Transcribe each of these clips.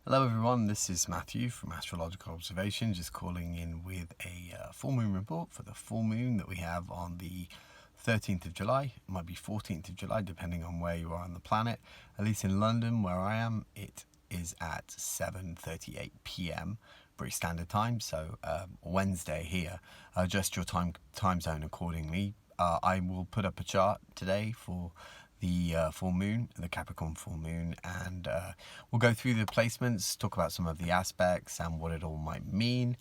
Hello everyone, this is Matthew from Astrological Observation, just calling in with a full moon report for the full moon that we have on the 13th of July. It might be 14th of July depending on where you are on the planet. At least in London where I am, it is at 7:38 p.m. British Standard Time, so Wednesday here. Adjust your time zone accordingly. I will put up a chart today for the full moon, the Capricorn full moon, and we'll go through the placements, talk about some of the aspects and what it all might mean.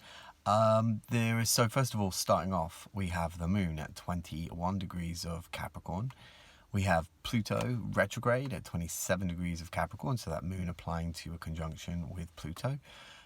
So first of all, starting off, we have the moon at 21 degrees of Capricorn. We have Pluto retrograde at 27 degrees of Capricorn, so that moon applying to a conjunction with Pluto.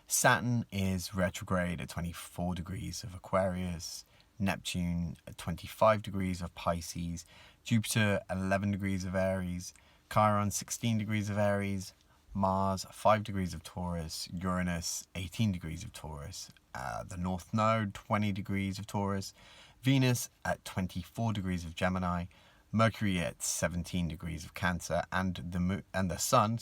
Saturn is retrograde at 24 degrees of Aquarius. Neptune at 25 degrees of Pisces, Jupiter at 11 degrees of Aries, Chiron 16 degrees of Aries, Mars 5 degrees of Taurus, Uranus 18 degrees of Taurus, the North Node 20 degrees of Taurus, Venus at 24 degrees of Gemini, Mercury at 17 degrees of Cancer, and the Sun,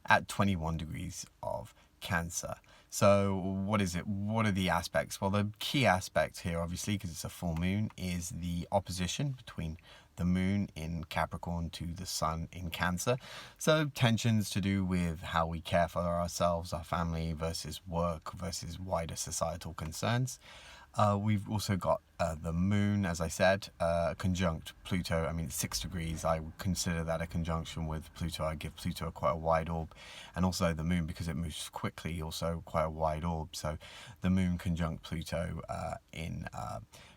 at 21 degrees of Cancer. So what is it? What are the aspects? Well, the key aspect here, obviously, because it's a full moon, is the opposition between the moon in Capricorn to the sun in Cancer. So tensions to do with how we care for ourselves, our family, versus work, versus wider societal concerns. We've also got the moon, as I said, conjunct Pluto. I mean, it's 6 degrees. I would consider that a conjunction with Pluto. I give Pluto quite a wide orb. And also the moon, because it moves quickly, also quite a wide orb. So the moon conjunct Pluto in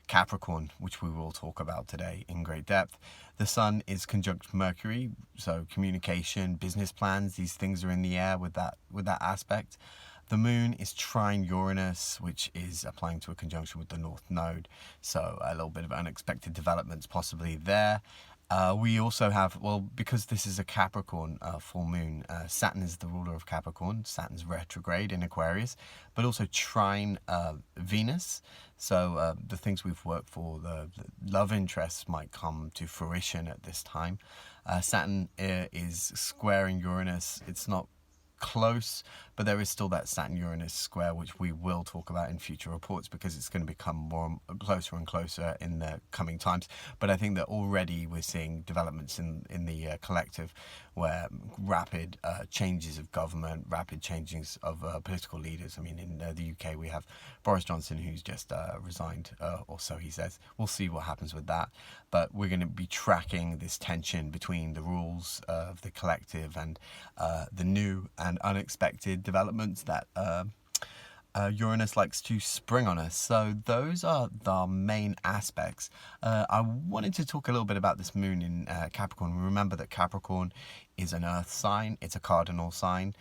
Capricorn, which we will talk about today in great depth. The sun is conjunct Mercury, so communication, business plans, these things are in the air with that aspect. The moon is trine Uranus, which is applying to a conjunction with the North Node. So a little bit of unexpected developments possibly there. We also have, because this is a Capricorn full moon, Saturn is the ruler of Capricorn. Saturn's retrograde in Aquarius, but also trine Venus. So the things we've worked for, the love interests might come to fruition at this time. Saturn is squaring Uranus. It's not close, but there is still that Saturn-Uranus square, which we will talk about in future reports because it's going to become more closer and closer in the coming times. But I think that already we're seeing developments in the collective where rapid changes of government, rapid changes of political leaders. I mean, in the UK we have Boris Johnson, who's just resigned, or so he says. We'll see what happens with that. But we're going to be tracking this tension between the rules of the collective and the new and unexpected developments that Uranus likes to spring on us. So those are the main aspects. I wanted to talk a little bit about this moon in Capricorn. Remember that Capricorn is an earth sign. It's a cardinal sign.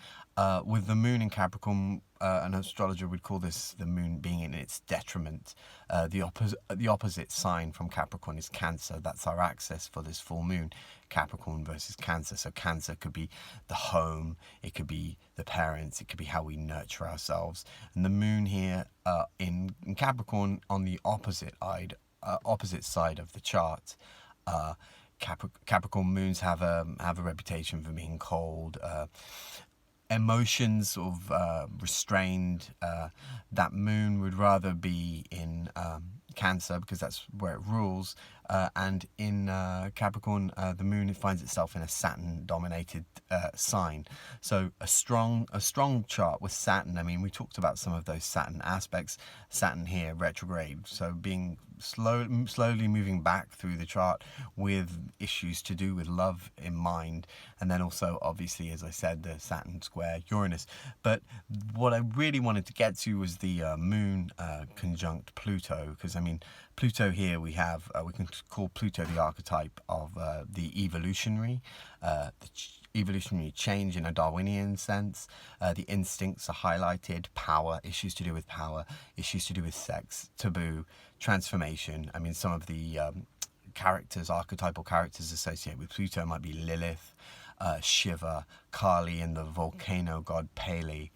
With the moon in Capricorn, an astrologer would call this the moon being in its detriment. The opposite sign from Capricorn is Cancer. That's our axis for this full moon, Capricorn versus Cancer. So Cancer could be the home, it could be the parents, it could be how we nurture ourselves. And the moon here in Capricorn on the opposite side of the chart. Capricorn moons have a reputation for being cold, emotions sort of restrained. That moon would rather be in Cancer because that's where it rules, and in Capricorn the moon finds itself in a Saturn-dominated sign. So a strong chart with Saturn. I mean, we talked about some of those Saturn aspects. Saturn here retrograde, so being slowly moving back through the chart with issues to do with love in mind, and then also obviously, as I said, the Saturn square Uranus. But what I really wanted to get to was the moon conjunct Pluto, because I mean, Pluto here we have, we can call Pluto the archetype of the evolutionary change in a Darwinian sense. The instincts are highlighted, power, issues to do with power, issues to do with sex, taboo, transformation. I mean, some of the archetypal characters associated with Pluto might be Lilith, Shiva, Kali and the volcano god Pele.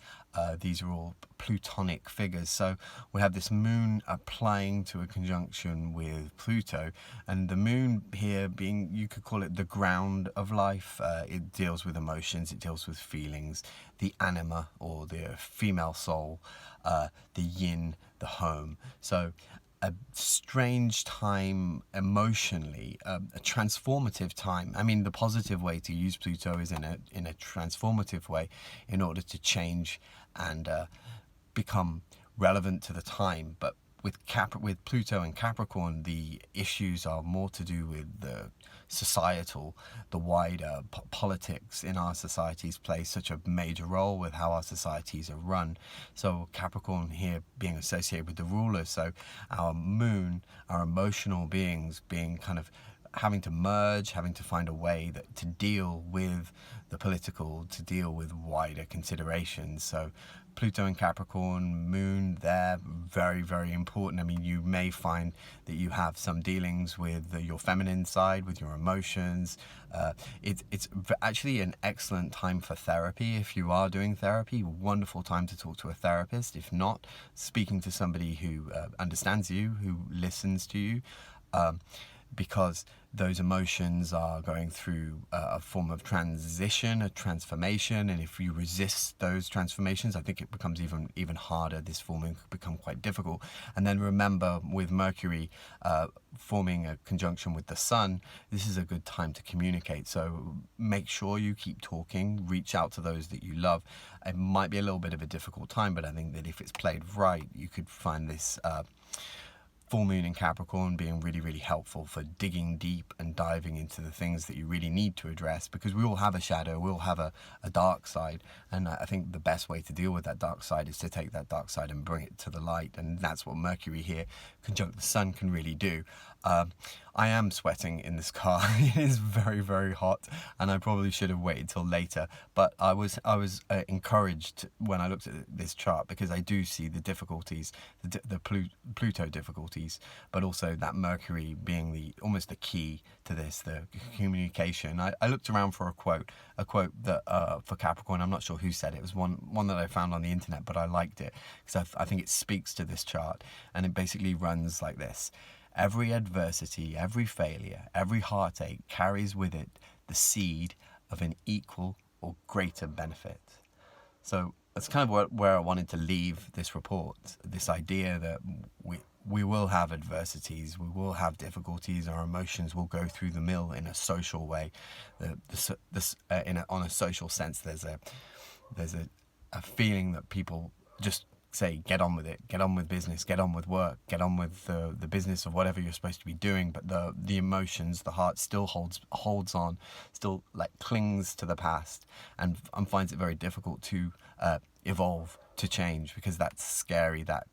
These are all Plutonic figures. So we have this moon applying to a conjunction with Pluto, and the moon here being, you could call it the ground of life. It deals with emotions, it deals with feelings, the anima or the female soul, the yin, the home. So a strange time emotionally, a transformative time. I mean, the positive way to use Pluto is in a transformative way, in order to change and become relevant to the time. But with Pluto and Capricorn, the issues are more to do with the societal, the wider politics in our societies play such a major role with how our societies are run. So Capricorn here being associated with the ruler, so our moon, our emotional beings being kind of having to merge, having to find a way to deal with the political, to deal with wider considerations. So Pluto and Capricorn, moon there, very, very important. I mean, you may find that you have some dealings with your feminine side, with your emotions. It's actually an excellent time for therapy. If you are doing therapy, wonderful time to talk to a therapist. If not, speaking to somebody who understands you, who listens to you. Because those emotions are going through a form of transition, a transformation, and if you resist those transformations, I think it becomes even harder. This forming could become quite difficult. And then remember, with Mercury forming a conjunction with the Sun, this is a good time to communicate. So make sure you keep talking, reach out to those that you love. It might be a little bit of a difficult time, but I think that if it's played right, you could find this full moon in Capricorn being really, really helpful for digging deep and diving into the things that you really need to address, because we all have a shadow, we all have a dark side, and I think the best way to deal with that dark side is to take that dark side and bring it to the light, and that's what Mercury here conjunct the Sun can really do. I am sweating in this car. It is very, very hot, and I probably should have waited till later, but I was encouraged when I looked at this chart, because I do see the difficulties, the Pluto difficulties, but also that Mercury being almost the key to this, the communication. I looked around for a quote that for Capricorn, I'm not sure who said it. It was one that I found on the internet, but I liked it because I think it speaks to this chart, and it basically runs like this: every adversity, every failure, every heartache carries with it the seed of an equal or greater benefit. So that's kind of where I wanted to leave this report, this idea that we will have adversities, we will have difficulties, our emotions will go through the mill in a social way. On a social sense, there's a feeling that people just say, get on with it, get on with business, get on with work, get on with the business of whatever you're supposed to be doing. But the emotions, the heart still holds on, still like clings to the past, and finds it very difficult to evolve, to change, because that's scary. That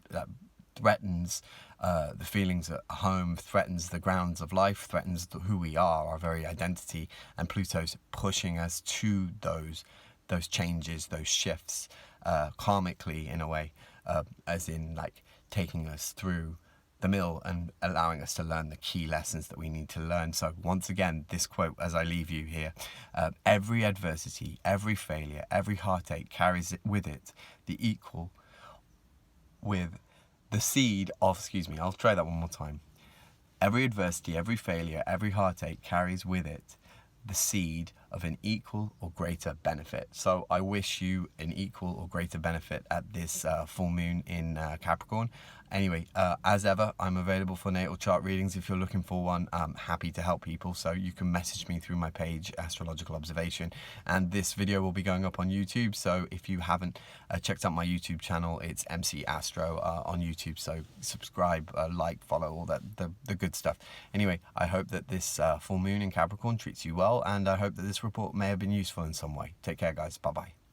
threatens the feelings at home, threatens the grounds of life, threatens who we are, our very identity. And Pluto's pushing us to those changes, those shifts, karmically in a way, as in like taking us through the mill and allowing us to learn the key lessons that we need to learn. So once again, this quote as I leave you here: every adversity, every failure, every heartache carries with it the equal with the seed of, I'll try that one more time. Every adversity, every failure, every heartache carries with it the seed of an equal or greater benefit. So I wish you an equal or greater benefit at this full moon in Capricorn. Anyway, as ever, I'm available for natal chart readings. If you're looking for one, I'm happy to help people. So you can message me through my page, Astrological Observation. And this video will be going up on YouTube. So if you haven't checked out my YouTube channel, it's MC-Astro on YouTube. So subscribe, like, follow, all that, the good stuff. Anyway, I hope that this full moon in Capricorn treats you well. And I hope that this report may have been useful in some way. Take care, guys. Bye-bye.